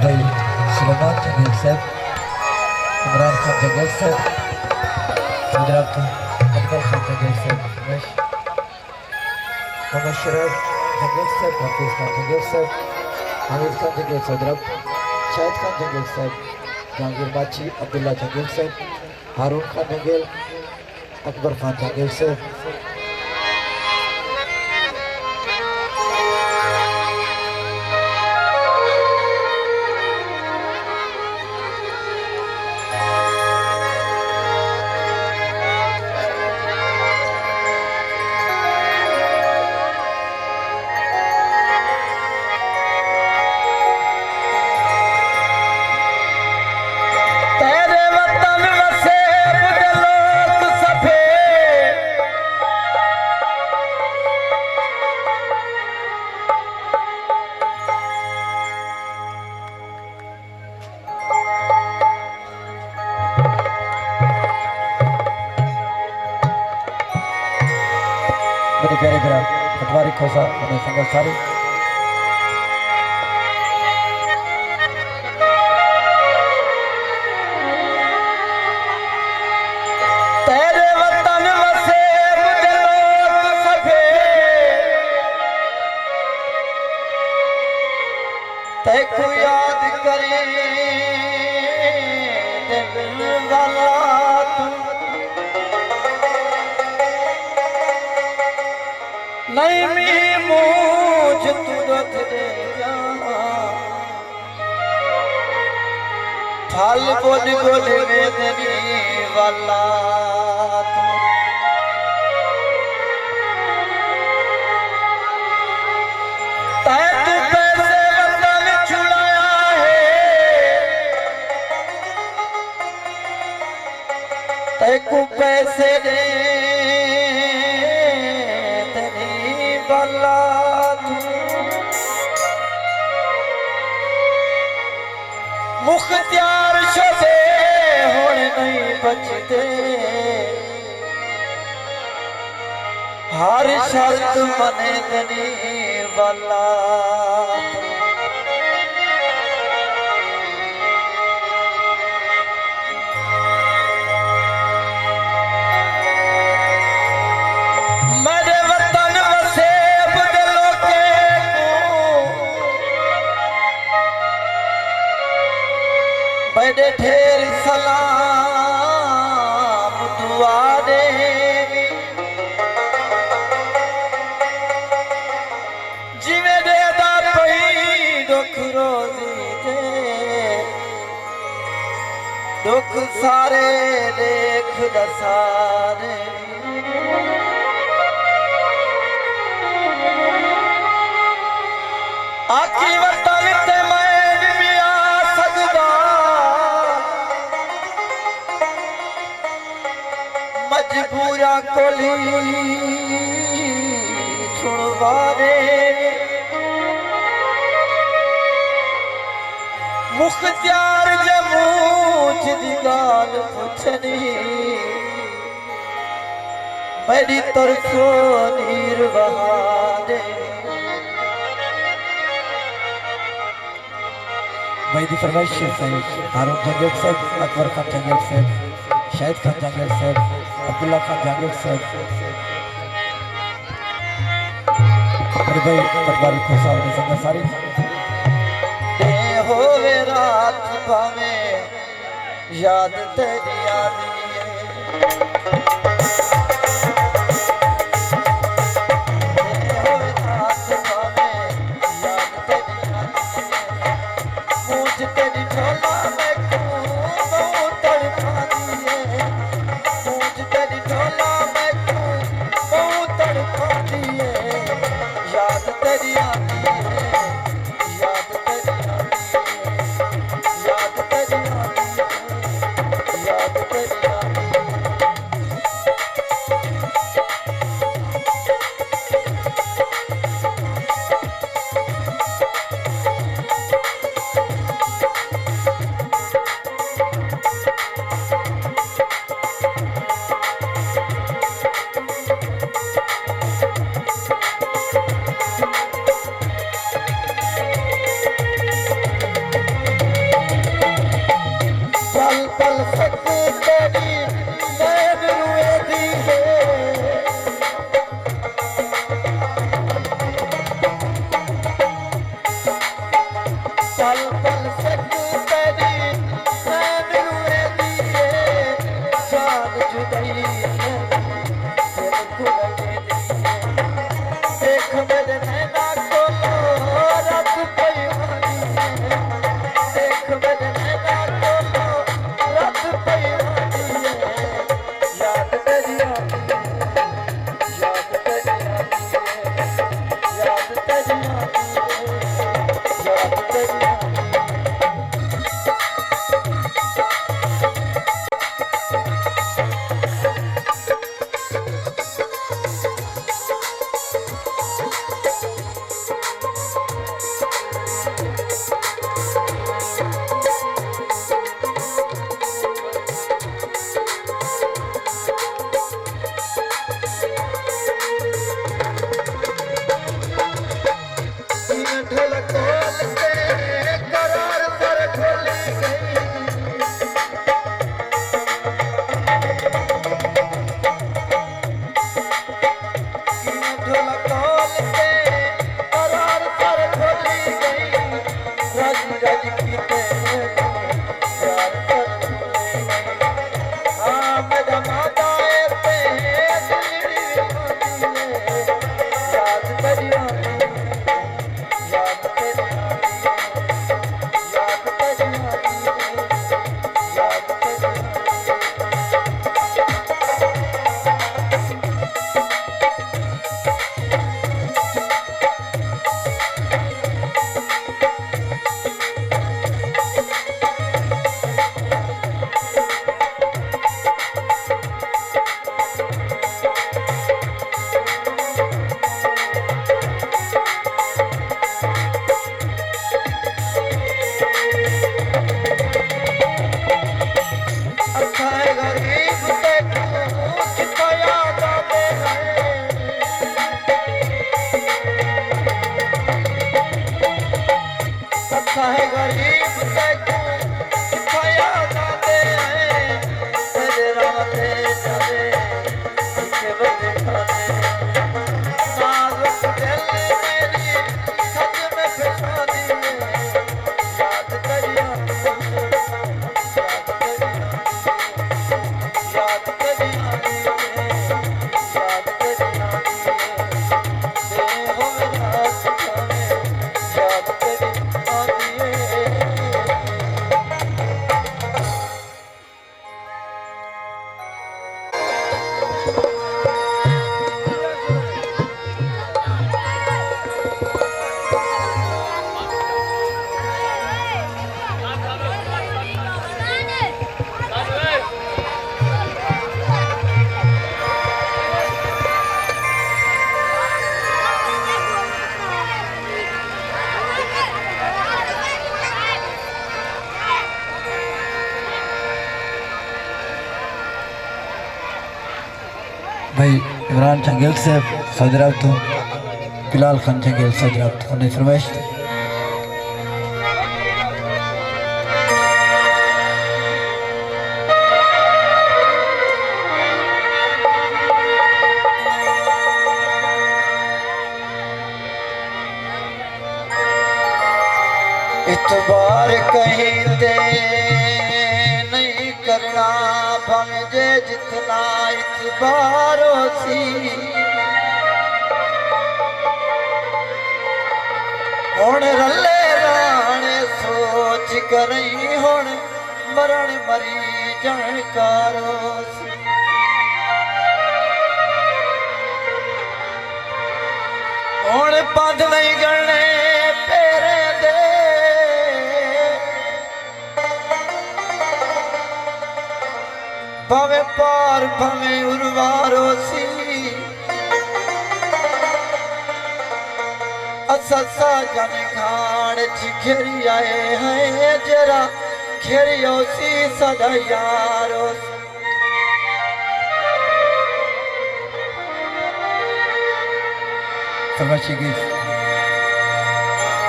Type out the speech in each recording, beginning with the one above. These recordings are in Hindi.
भाई सुलेमान जंगल साहब, इमरान खान जंगल साहब, गुजरात अकबर खान जंगल साहब, मोहम्मद शरीफ जंगल साहब, हाफिज खान जंगल साहब, हामिद खान जंगल साहब, शाहिद खान जंगल साहब, जहांगीर माची, अब्दुल्ला जंगल साहब, हारून खान जंगल, अकबर खान जंगल साहब, मेरे प्यारे भरा पटवारी खोसा और संगत सारी तेरे वतन वसे मुझे लोग सफे तेको याद करे दिल वाला नहीं मी मुझ तुरत दे जा फल बोल बोल वेदनी वाला तै तू पैसे वतन छुड़ाया है तै को पैसे दे तेरी वाला मुख्तियार शबे होने नहीं बचते हर शर्त मने दनी वाला मेरे वतन वसे बदलो के बड़े ढेर सलाम दुआ दे जिवे देदा पई दुख रोजी दे दुख सारे देख दसारे आखी वतन ते मैं मिया सजदा मजबूरा कोली छुड़वारे मुख्तियार जमूच दी गाल पुछनी मेरी तरफों नीर बहादे मेरी फरमाइश से हारून जंगल साहब, अकबर खान जंगल साहब, शाहिद खान जंगल साहब, अब्दुल्ला खान जंगल साहब, मेरे भाई पटवारी खोसा और संगा सारी होवे रात भावे याद तेरी आनी होवे रात भावे याद तेरी आनी मुझ तेरी ढोला में क्यों बहुत तड़पाती है मुझ तेरी ढोला में क्यों बहुत तड़पाती है याद तेरी आती है याद तेरी आती है याद तेरी आती है याद तेरी आती है पल पल सक तेरी नैन रुए दी है पल पल सक तेरी नैन रुए दी है जान जुदाई है दिल को लगे दी है देख मेरे नैना को रब पैमानी है देख मेरे नैना को रब भाई इमरान चंगेल साहब सदराब तो बिलाल खान चंगेल सदराब तो उन्हें फरमाइश इतबार कहीं दे नहीं करना भमजे जितना इतबार सी हुण रले राणे सोच करई हुण मरण मरी जानकारो सी हुण पंध नहीं गणे पेरे दे भवे पार भवे उर्वारो सी अससा जन खान घेरी आए हैं जरा घेरियो सी सदा यारो फरमाइशी की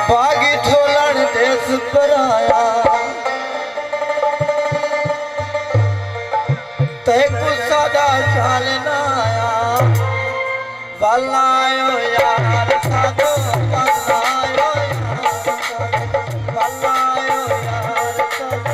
बागी ढोलन देश पर आया तेकु सदा ख्याल ना आया वल्लायो यार साधो वल्लायो यार साधो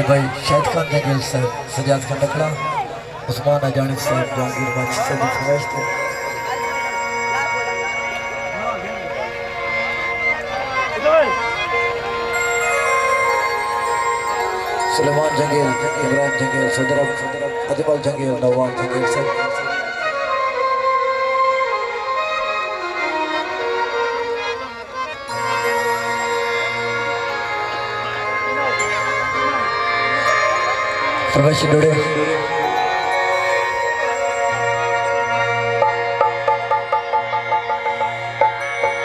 मेरे भाई शाहिद खान जंगल साहब, सजाद खान लकड़ा, उस्मान अजानी साहब, जहांगीर बाची से फरमाइश थे। सुलेमान जंगल, इब्राहिम जंगल, सदरब, अजमल जंगल, नवाब जंगल साहब। फरमाइश डोड़े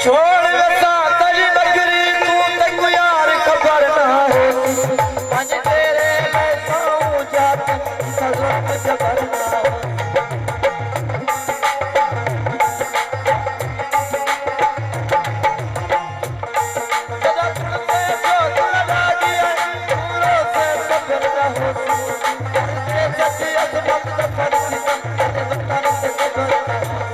छोड़ वसा तेरी नगरी तू तक यार खबर ना है अज तेरे मैं साऊं जात सजन जबर ना है जरा तुझसे जो दिल लागी है पूरों से सफर ना हो तेरे जैसी अजमत सफर तेरे वतन से खबर ना हो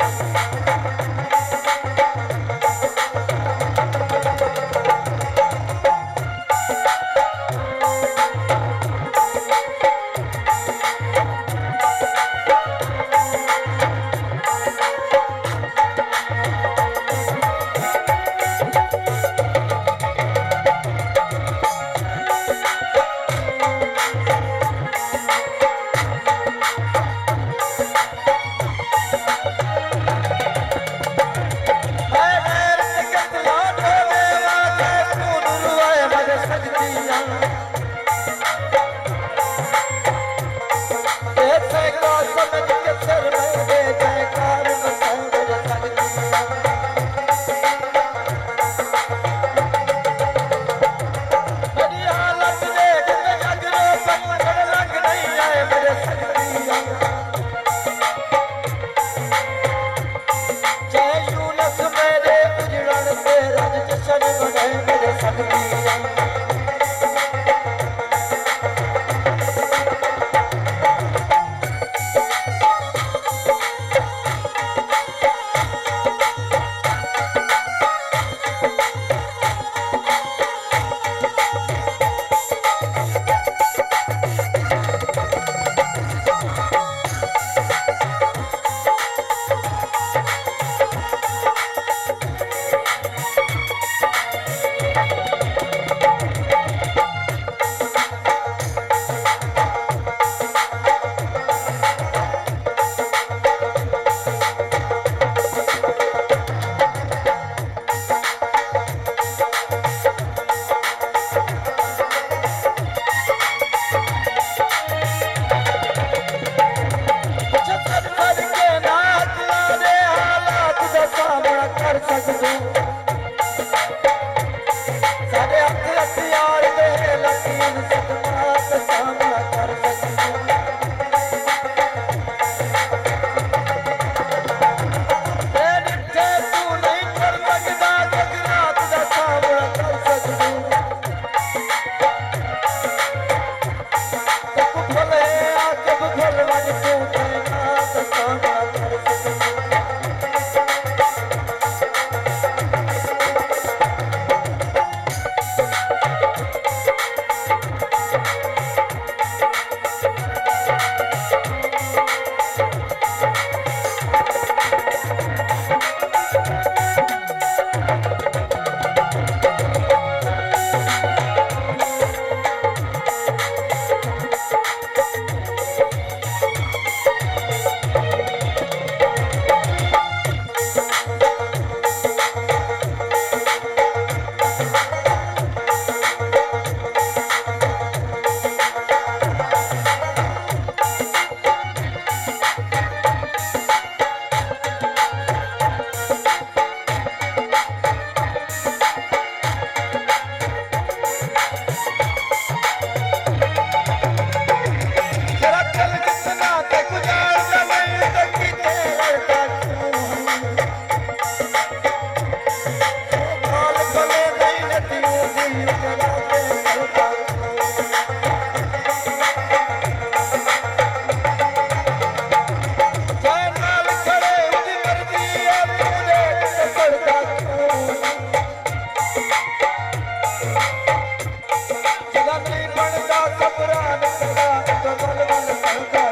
घबरान करा तो बल बल करदा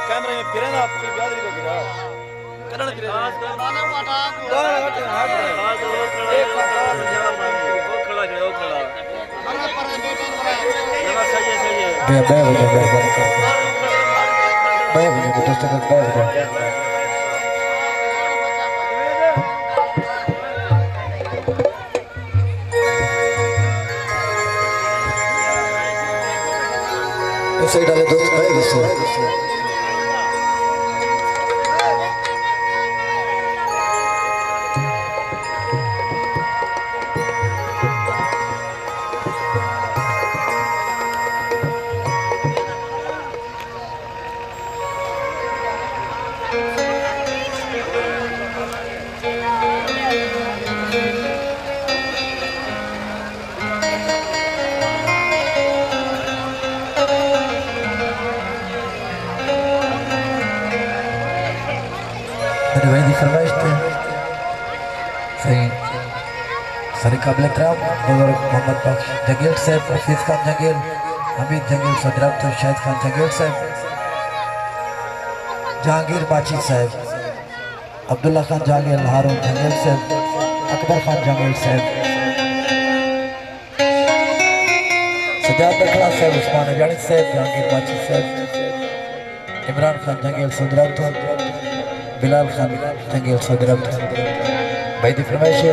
कैमरे में फिरे ना आपकी याद नहीं होगी करण फिरे एक वो खड़ा है सही है सही डाले दोस्त भाई की फरमाइश थे सही सारे काबिल एहतराम मोहम्मद बख्श जंगील साहब, हफीज खान जंगील, हमीद जंगील, सदरब तो शाहिद खान जंगील साहब, जहांगीर बाची साहब, अब्दुल्ला खान जहांगीर, हारून जंगील साहब, अकबर खान जंगील साहब, सजाद बखड़ा साहब, उस्मान अजानी साहब, जहांगीर बाची साहब, इमरान खान जंगील सदरब तो बिलाल खान जंगील सदरब भाई की फरमाइश है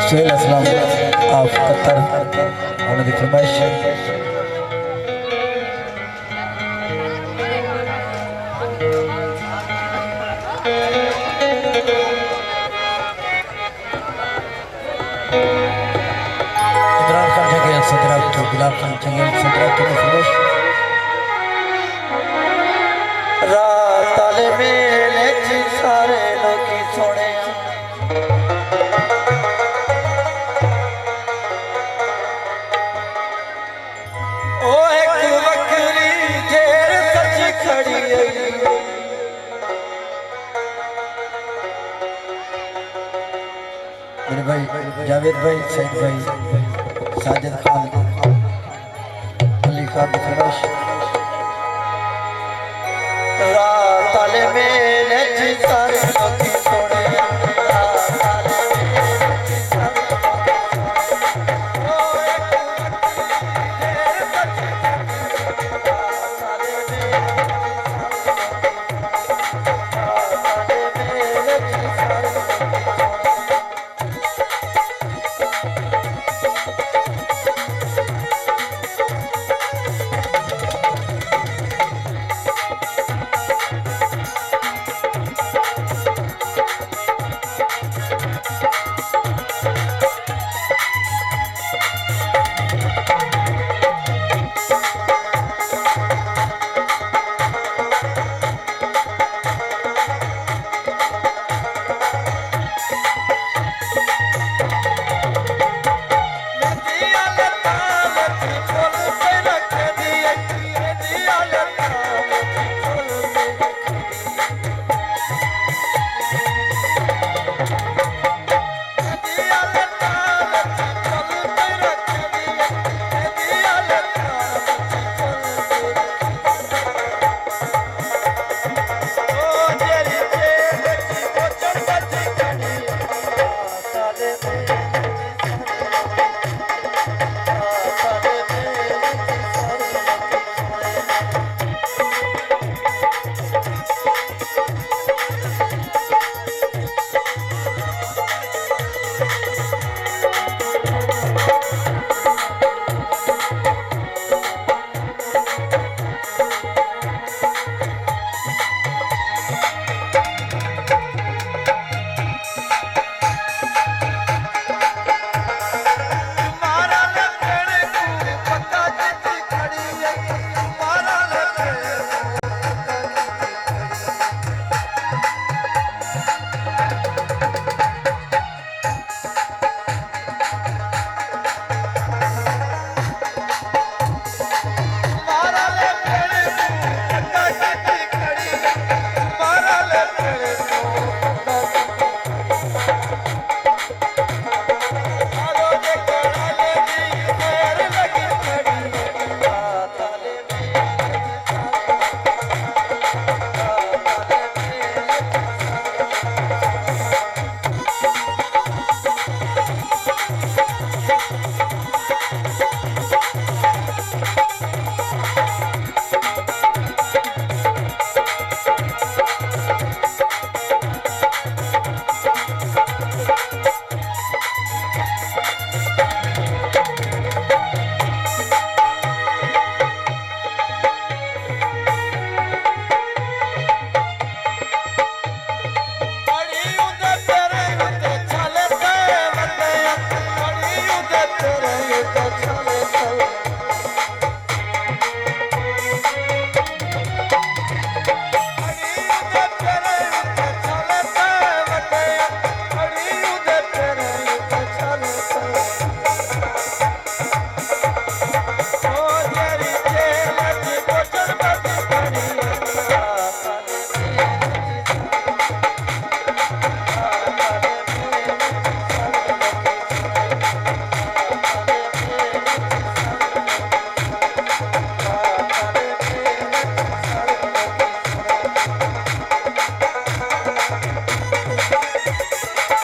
सुहेल असलम ऑफ कतर होने की फरमाइश। इमरान खान जंगल सदर तो गुलाब खान जंगल सदर तो फरमाइश। रात आले मेले च सारे लोग सोने ओ एक वकरी जेर सच खड़ी मेरे भाई जावेद भाई, सईद भाई, साजिद खान, अली खान की फरमाइश।